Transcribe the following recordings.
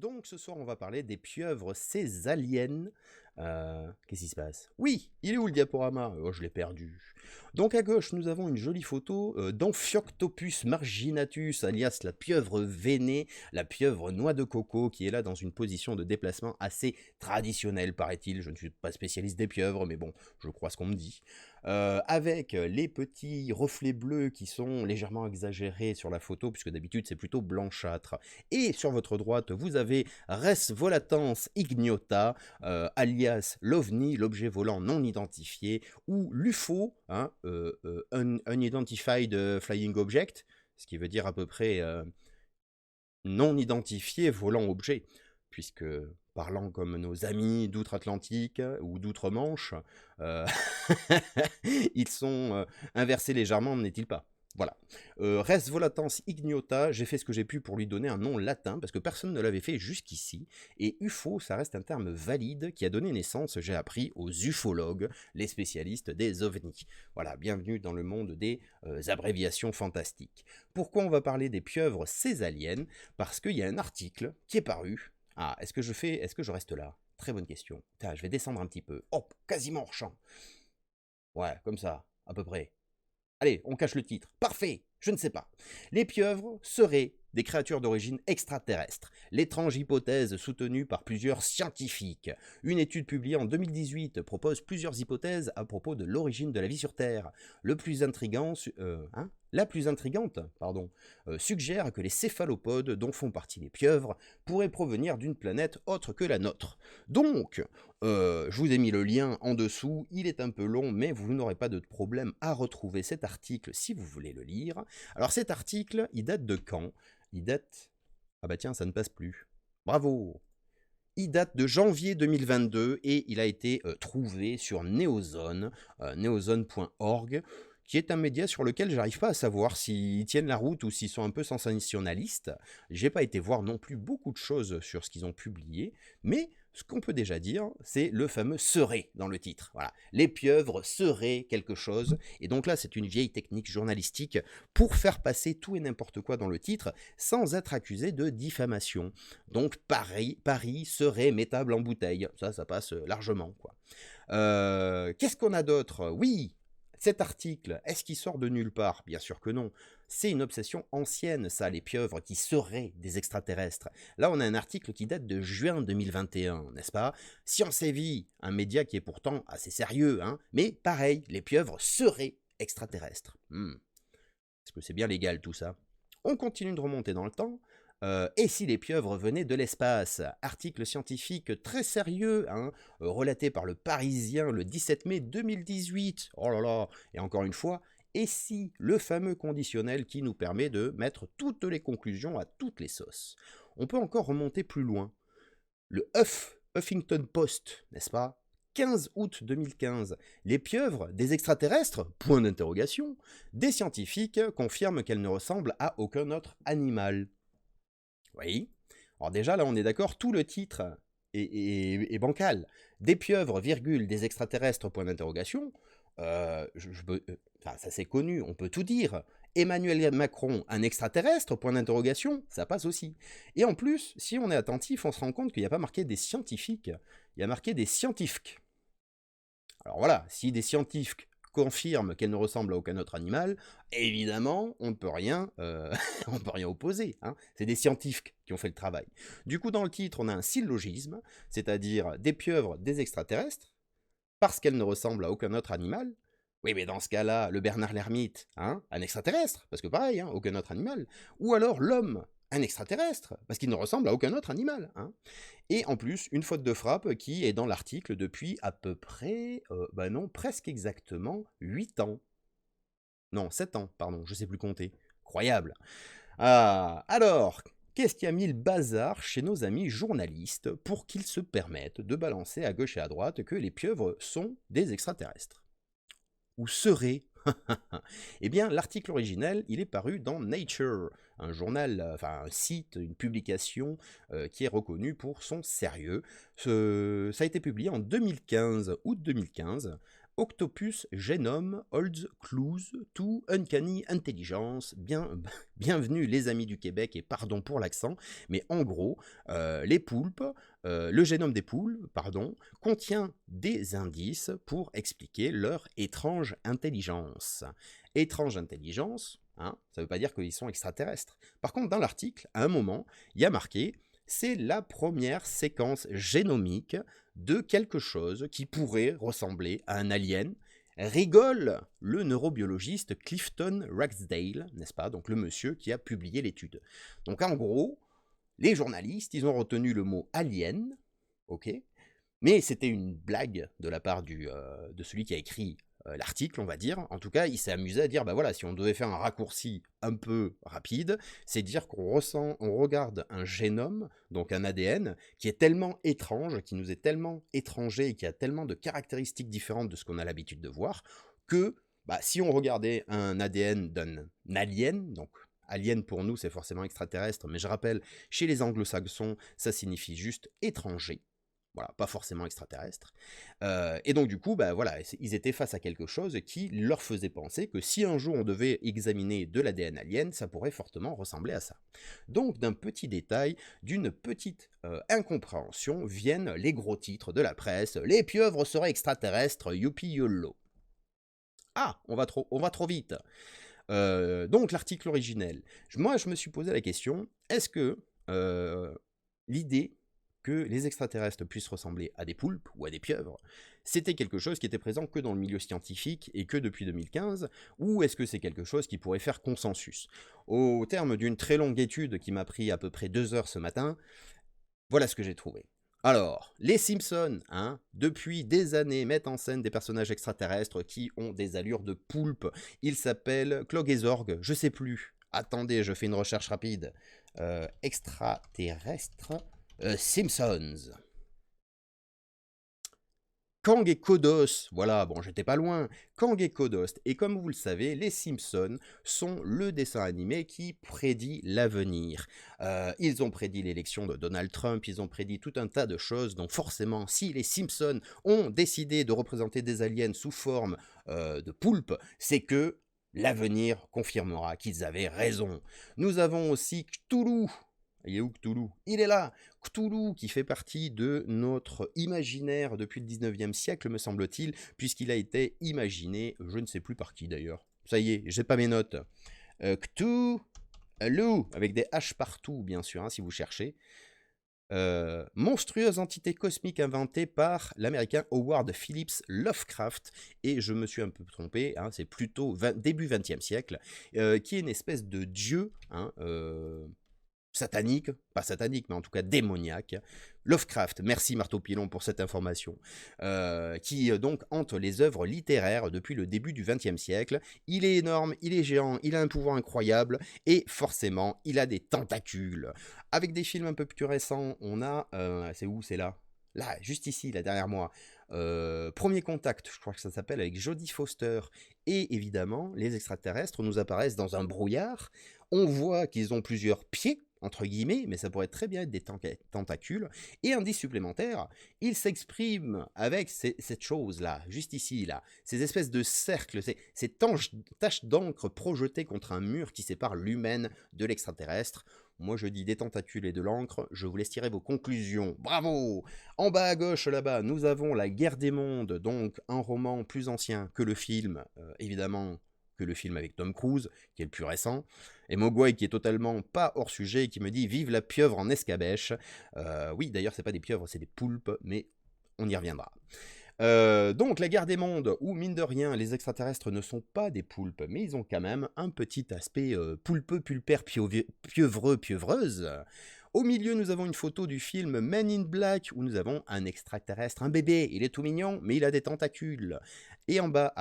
Donc ce soir, on va parler des pieuvres césaliennes. Qu'est-ce qui se passe? Oui, il est où le diaporama? Oh, je l'ai perdu. Donc à gauche, nous avons une jolie photo d'Amphioktopus marginatus, alias la pieuvre veinée, la pieuvre noix de coco, qui est là dans une position de déplacement assez traditionnelle, paraît-il. Je ne suis pas spécialiste des pieuvres, mais bon, je crois ce qu'on me dit. Avec les petits reflets bleus qui sont légèrement exagérés sur la photo, puisque d'habitude c'est plutôt blanchâtre. Et sur votre droite, vous avez Res volatans ignota, alias l'OVNI, l'objet volant non identifié, ou l'UFO, hein, Unidentified Flying Object, ce qui veut dire à peu près non identifié volant objet, puisque parlant comme nos amis d'outre-Atlantique ou d'outre-Manche, euh, ils sont inversés légèrement, n'est-il pas? Voilà. Res volatans ignota, j'ai fait ce que j'ai pu pour lui donner un nom latin, parce que personne ne l'avait fait jusqu'ici, et UFO, ça reste un terme valide qui a donné naissance, j'ai appris, aux ufologues, les spécialistes des ovnis. Voilà, bienvenue dans le monde des abréviations fantastiques. Pourquoi on va parler des pieuvres césaliennes? Parce qu'il y a un article qui est paru. Ah, est-ce que je reste là? Très bonne question. Tiens, je vais descendre un petit peu. Hop, quasiment hors champ. Ouais, comme ça, à peu près. Allez, on cache le titre. Parfait, je ne sais pas. Les pieuvres seraient des créatures d'origine extraterrestre. L'étrange hypothèse soutenue par plusieurs scientifiques. Une étude publiée en 2018 propose plusieurs hypothèses à propos de l'origine de la vie sur Terre. La plus intrigante, suggère que les céphalopodes dont font partie les pieuvres pourraient provenir d'une planète autre que la nôtre. Donc, je vous ai mis le lien en dessous, il est un peu long, mais vous n'aurez pas de problème à retrouver cet article si vous voulez le lire. Alors cet article, il date de quand? Il date... Ah bah tiens, ça ne passe plus. Bravo! Il date de janvier 2022 et il a été trouvé sur Neozone, neozone.org, qui est un média sur lequel j'arrive pas à savoir s'ils tiennent la route ou s'ils sont un peu sensationnalistes. J'ai pas été voir non plus beaucoup de choses sur ce qu'ils ont publié, mais ce qu'on peut déjà dire, c'est le fameux serait dans le titre. Voilà, les pieuvres seraient quelque chose, et donc là c'est une vieille technique journalistique pour faire passer tout et n'importe quoi dans le titre sans être accusé de diffamation. Donc Paris serait mettable en bouteille, ça passe largement quoi. Qu'est-ce qu'on a d'autre? Oui, cet article, est-ce qu'il sort de nulle part? Bien sûr que non. C'est une obsession ancienne, ça, les pieuvres qui seraient des extraterrestres. Là, on a un article qui date de juin 2021, n'est-ce pas? Science et Vie, un média qui est pourtant assez sérieux, hein, mais pareil, les pieuvres seraient extraterrestres. Est-ce que c'est bien légal tout ça? On continue de remonter dans le temps. Et si les pieuvres venaient de l'espace? Article scientifique très sérieux, hein, relaté par le Parisien le 17 mai 2018. Oh là là! Et encore une fois, et si le fameux conditionnel qui nous permet de mettre toutes les conclusions à toutes les sauces? On peut encore remonter plus loin. Le Huffington Post, n'est-ce pas? 15 août 2015, les pieuvres des extraterrestres? Point d'interrogation. Des scientifiques confirment qu'elles ne ressemblent à aucun autre animal. Oui. Alors déjà, là, on est d'accord, tout le titre est bancal. Des pieuvres, virgule, des extraterrestres, point d'interrogation. Ça c'est connu, on peut tout dire. Emmanuel Macron, un extraterrestre, point d'interrogation, ça passe aussi. Et en plus, si on est attentif, on se rend compte qu'il n'y a pas marqué des scientifiques, il y a marqué des scientifiques. Alors voilà, si des scientifiques confirment qu'elle ne ressemble à aucun autre animal, évidemment, on ne peut rien, on peut rien opposer. Hein. C'est des scientifiques qui ont fait le travail. Du coup, dans le titre, on a un syllogisme, c'est-à-dire des pieuvres, des extraterrestres, parce qu'elles ne ressemblent à aucun autre animal. Oui, mais dans ce cas-là, le Bernard l'ermite, hein, un extraterrestre, parce que pareil, hein, aucun autre animal. Ou alors l'homme, un extraterrestre, parce qu'il ne ressemble à aucun autre animal. Hein. Et en plus, une faute de frappe qui est dans l'article depuis à peu près, presque exactement 8 ans. Non, 7 ans, pardon, je sais plus compter. Incroyable. Ah, alors, qu'est-ce qui a mis le bazar chez nos amis journalistes pour qu'ils se permettent de balancer à gauche et à droite que les pieuvres sont des extraterrestres? Ou seraient? Eh bien, l'article originel, il est paru dans Nature, un journal, un site, une publication qui est reconnue pour son sérieux. Ça a été publié en 2015, août 2015, Octopus Genome Holds Clues to Uncanny Intelligence. Bienvenue les amis du Québec et pardon pour l'accent, mais en gros, les poulpes, le génome des poules, pardon, contient des indices pour expliquer leur étrange intelligence. Étrange intelligence, hein, ça ne veut pas dire qu'ils sont extraterrestres. Par contre, dans l'article, à un moment, il y a marqué c'est la première séquence génomique de quelque chose qui pourrait ressembler à un alien. Rigole le neurobiologiste Clifton Ragsdale, n'est-ce pas? Donc le monsieur qui a publié l'étude. Donc en gros, les journalistes, ils ont retenu le mot alien, ok? Mais c'était une blague de la part de celui qui a écrit l'article, on va dire. En tout cas, il s'est amusé à dire, bah voilà, si on devait faire un raccourci un peu rapide, c'est dire on regarde un génome, donc un ADN, qui est tellement étrange, qui nous est tellement étranger et qui a tellement de caractéristiques différentes de ce qu'on a l'habitude de voir, que bah, si on regardait un ADN d'un alien, donc alien pour nous c'est forcément extraterrestre, mais je rappelle, chez les anglo-saxons, ça signifie juste étranger. Voilà, pas forcément extraterrestre. Et donc du coup, bah, voilà, ils étaient face à quelque chose qui leur faisait penser que si un jour on devait examiner de l'ADN alien, ça pourrait fortement ressembler à ça. Donc d'un petit détail, d'une petite incompréhension, viennent les gros titres de la presse. Les pieuvres seraient extraterrestres, youpi yolo. Ah, on va trop vite. Donc l'article originel. Moi, je me suis posé la question, est-ce que l'idée que les extraterrestres puissent ressembler à des poulpes ou à des pieuvres, c'était quelque chose qui était présent que dans le milieu scientifique et que depuis 2015, ou est-ce que c'est quelque chose qui pourrait faire consensus? Au terme d'une très longue étude qui m'a pris à peu près 2 heures ce matin, voilà ce que j'ai trouvé. Alors, les Simpsons, hein, depuis des années, mettent en scène des personnages extraterrestres qui ont des allures de poulpe. Ils s'appellent Clog et Zorg, je sais plus. Attendez, je fais une recherche rapide. Extraterrestres Simpsons. Kang et Kodos, voilà, bon, j'étais pas loin. Kang et Kodos, et comme vous le savez, les Simpsons sont le dessin animé qui prédit l'avenir. Ils ont prédit l'élection de Donald Trump, ils ont prédit tout un tas de choses, donc forcément, si les Simpsons ont décidé de représenter des aliens sous forme de poulpe, c'est que l'avenir confirmera qu'ils avaient raison. Nous avons aussi Cthulhu. Il est où Cthulhu? Il est là! Cthulhu, qui fait partie de notre imaginaire depuis le 19e siècle, me semble-t-il, puisqu'il a été imaginé, je ne sais plus par qui d'ailleurs. Ça y est, j'ai pas mes notes. Cthulhu, avec des H partout, bien sûr, hein, si vous cherchez. Monstrueuse entité cosmique inventée par l'américain Howard Phillips Lovecraft, et je me suis un peu trompé, hein, c'est plutôt début 20e siècle, qui est une espèce de dieu, hein, satanique, pas satanique, mais en tout cas démoniaque. Lovecraft, merci Marteau Pilon pour cette information, qui donc hante les œuvres littéraires depuis le début du XXe siècle. Il est énorme, il est géant, il a un pouvoir incroyable, et forcément, il a des tentacules. Avec des films un peu plus récents, on a... c'est où? C'est là. Là, juste ici, là, derrière moi. Premier contact, je crois que ça s'appelle, avec Jodie Foster. Et évidemment, les extraterrestres nous apparaissent dans un brouillard. On voit qu'ils ont plusieurs pieds, entre guillemets, mais ça pourrait très bien être des tentacules. Et indice supplémentaire, il s'exprime avec cette chose-là, juste ici, là, ces espèces de cercles, ces taches d'encre projetées contre un mur qui sépare l'humaine de l'extraterrestre. Moi je dis des tentacules et de l'encre, je vous laisse tirer vos conclusions. Bravo! En bas à gauche là-bas, nous avons La Guerre des Mondes, donc un roman plus ancien que le film, évidemment que le film avec Tom Cruise, qui est le plus récent, et Mogwai qui est totalement pas hors sujet, et qui me dit « Vive la pieuvre en escabèche ». Oui, d'ailleurs, c'est pas des pieuvres, c'est des poulpes, mais on y reviendra. Donc la guerre des mondes, où mine de rien, les extraterrestres ne sont pas des poulpes, mais ils ont quand même un petit aspect poulpeux, pulpaire, pieuvreuse. Au milieu, nous avons une photo du film Men in Black, où nous avons un extraterrestre, un bébé, il est tout mignon, mais il a des tentacules. Et en bas,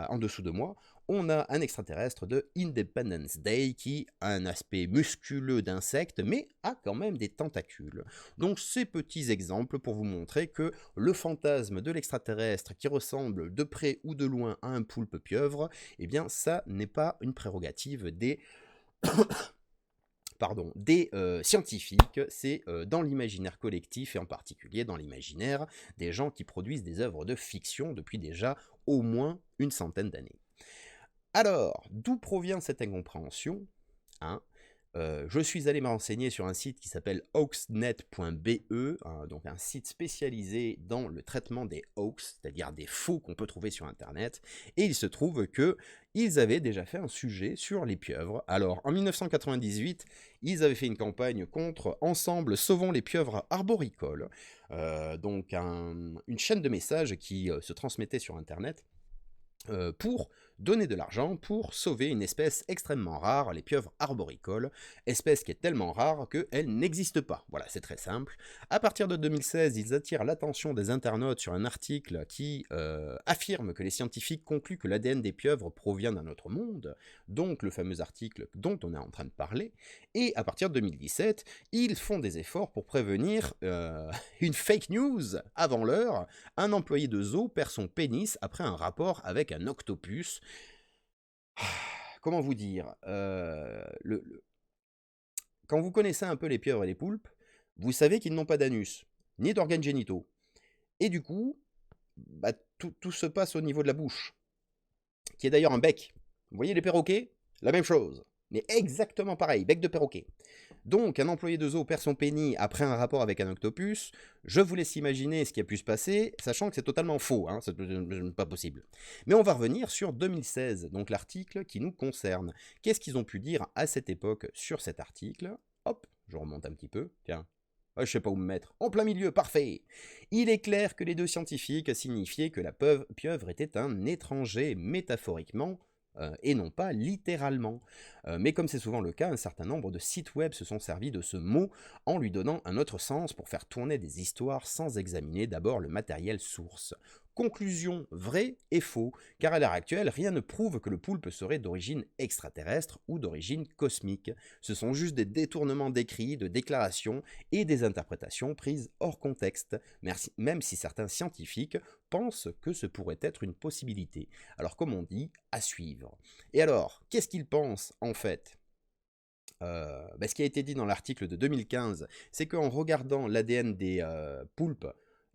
en dessous de moi, on a un extraterrestre de Independence Day qui a un aspect musculeux d'insecte, mais a quand même des tentacules. Donc ces petits exemples pour vous montrer que le fantasme de l'extraterrestre qui ressemble de près ou de loin à un poulpe pieuvre, eh bien ça n'est pas une prérogative des pardon, des scientifiques, c'est dans l'imaginaire collectif et en particulier dans l'imaginaire des gens qui produisent des œuvres de fiction depuis déjà au moins une centaine d'années. Alors, d'où provient cette incompréhension, hein? Je suis allé me renseigner sur un site qui s'appelle hoaxnet.be, hein, donc un site spécialisé dans le traitement des hoax, c'est-à-dire des faux qu'on peut trouver sur Internet, et il se trouve que ils avaient déjà fait un sujet sur les pieuvres. Alors, en 1998, ils avaient fait une campagne contre Ensemble Sauvons les pieuvres arboricoles, donc une chaîne de messages qui se transmettait sur Internet pour donner de l'argent pour sauver une espèce extrêmement rare, les pieuvres arboricoles, espèce qui est tellement rare qu'elle n'existe pas. Voilà, c'est très simple. À partir de 2016, ils attirent l'attention des internautes sur un article qui affirme que les scientifiques concluent que l'ADN des pieuvres provient d'un autre monde, donc le fameux article dont on est en train de parler, et à partir de 2017, ils font des efforts pour prévenir une fake news avant l'heure. Un employé de zoo perd son pénis après un rapport avec un octopus. Comment vous dire quand vous connaissez un peu les pieuvres et les poulpes, vous savez qu'ils n'ont pas d'anus, ni d'organes génitaux. Et du coup, bah, tout se passe au niveau de la bouche, qui est d'ailleurs un bec. Vous voyez les perroquets? La même chose, mais exactement pareil, bec de perroquet. Donc, un employé de zoo perd son pénis après un rapport avec un octopus. Je vous laisse imaginer ce qui a pu se passer, sachant que c'est totalement faux, hein, c'est pas possible. Mais on va revenir sur 2016, donc l'article qui nous concerne. Qu'est-ce qu'ils ont pu dire à cette époque sur cet article? Hop, je remonte un petit peu, tiens. Je sais pas où me mettre. En plein milieu, parfait. Il est clair que les deux scientifiques signifiaient que la pieuvre était un étranger métaphoriquement et non pas littéralement. Mais comme c'est souvent le cas, un certain nombre de sites web se sont servis de ce mot en lui donnant un autre sens pour faire tourner des histoires sans examiner d'abord le matériel source. Conclusion, vrai et faux, car à l'heure actuelle, rien ne prouve que le poulpe serait d'origine extraterrestre ou d'origine cosmique. Ce sont juste des détournements d'écrits, de déclarations et des interprétations prises hors contexte, même si certains scientifiques pensent que ce pourrait être une possibilité. Alors comme on dit, à suivre. Et alors, qu'est-ce qu'ils pensent en fait? Ce qui a été dit dans l'article de 2015, c'est qu'en regardant l'ADN des poulpes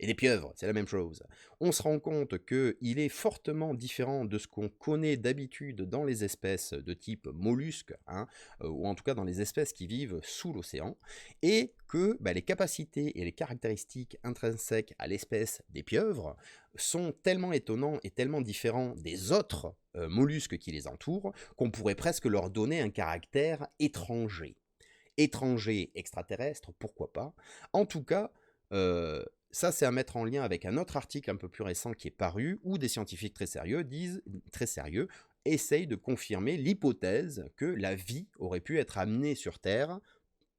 et des pieuvres, c'est la même chose, on se rend compte qu'il est fortement différent de ce qu'on connaît d'habitude dans les espèces de type mollusque, hein, ou en tout cas dans les espèces qui vivent sous l'océan, et que les capacités et les caractéristiques intrinsèques à l'espèce des pieuvres sont tellement étonnants et tellement différents des autres mollusques qui les entourent qu'on pourrait presque leur donner un caractère étranger. Étranger extraterrestre, pourquoi pas. En tout cas, ça c'est à mettre en lien avec un autre article un peu plus récent qui est paru, où des scientifiques très sérieux essayent de confirmer l'hypothèse que la vie aurait pu être amenée sur Terre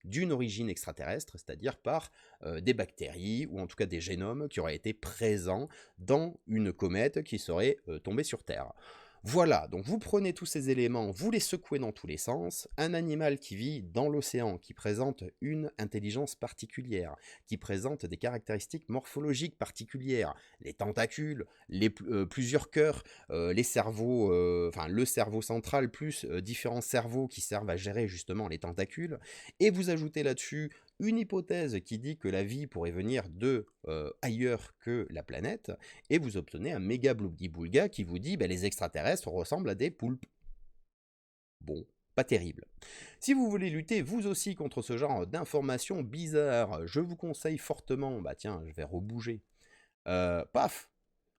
d'une origine extraterrestre, c'est-à-dire par des bactéries, ou en tout cas des génomes qui auraient été présents dans une comète qui serait tombée sur Terre. Voilà, donc vous prenez tous ces éléments, vous les secouez dans tous les sens, un animal qui vit dans l'océan, qui présente une intelligence particulière, qui présente des caractéristiques morphologiques particulières, les tentacules, plusieurs cœurs, les cerveaux, le cerveau central plus différents cerveaux qui servent à gérer justement les tentacules, et vous ajoutez là-dessus une hypothèse qui dit que la vie pourrait venir de ailleurs que la planète, et vous obtenez un méga bloubdi-boulga qui vous dit les extraterrestres ressemblent à des poulpes. Bon, pas terrible. Si vous voulez lutter vous aussi contre ce genre d'informations bizarres, je vous conseille fortement, tiens, je vais rebouger, paf,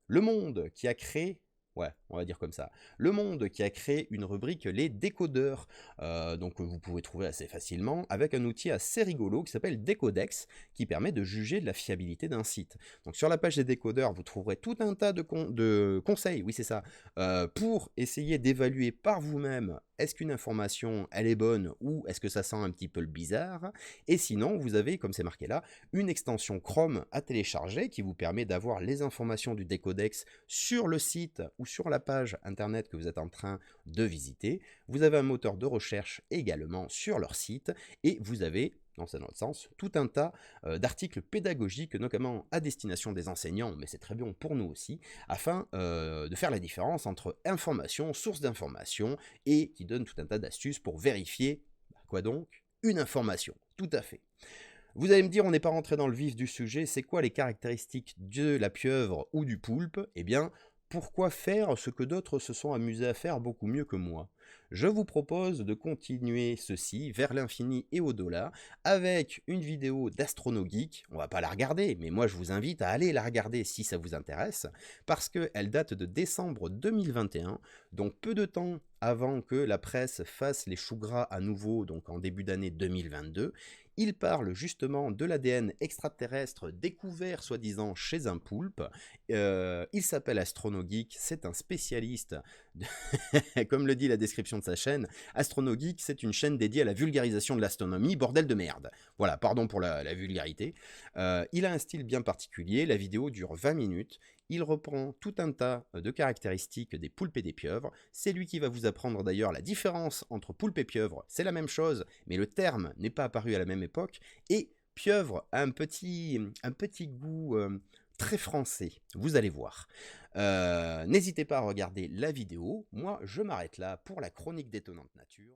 Le Monde qui a créé... Ouais, on va dire comme ça. Le Monde qui a créé une rubrique Les Décodeurs, donc vous pouvez trouver assez facilement, avec un outil assez rigolo qui s'appelle Décodex, qui permet de juger de la fiabilité d'un site. Donc sur la page des décodeurs, vous trouverez tout un tas de conseils, oui c'est ça, pour essayer d'évaluer par vous-même est-ce qu'une information elle est bonne ou est-ce que ça sent un petit peu le bizarre. Et sinon, vous avez, comme c'est marqué là, une extension Chrome à télécharger qui vous permet d'avoir les informations du Décodex sur le site ou sur la page internet que vous êtes en train de visiter. Vous avez un moteur de recherche également sur leur site et vous avez, dans un autre sens, tout un tas d'articles pédagogiques, notamment à destination des enseignants, mais c'est très bon pour nous aussi, afin de faire la différence entre information, source d'information, et qui donne tout un tas d'astuces pour vérifier, quoi donc, une information, tout à fait. Vous allez me dire, on n'est pas rentré dans le vif du sujet, c'est quoi les caractéristiques de la pieuvre ou du poulpe? Eh bien, pourquoi faire ce que d'autres se sont amusés à faire beaucoup mieux que moi? Je vous propose de continuer ceci vers l'infini et au-delà avec une vidéo d'AstronoGeek. On va pas la regarder, mais moi je vous invite à aller la regarder si ça vous intéresse, parce qu'elle date de décembre 2021, donc peu de temps avant que la presse fasse les choux gras à nouveau, donc en début d'année 2022. Il parle justement de l'ADN extraterrestre découvert soi-disant chez un poulpe. Il s'appelle AstronoGeek, c'est un spécialiste, comme le dit la description de sa chaîne. AstronoGeek, c'est une chaîne dédiée à la vulgarisation de l'astronomie, bordel de merde. Voilà, pardon pour la vulgarité. Il a un style bien particulier, la vidéo dure 20 minutes. Il reprend tout un tas de caractéristiques des poulpes et des pieuvres. C'est lui qui va vous apprendre d'ailleurs la différence entre poulpe et pieuvre. C'est la même chose, mais le terme n'est pas apparu à la même époque. Et pieuvre a un petit goût très français, vous allez voir. N'hésitez pas à regarder la vidéo. Moi, je m'arrête là pour la chronique d'étonnante nature.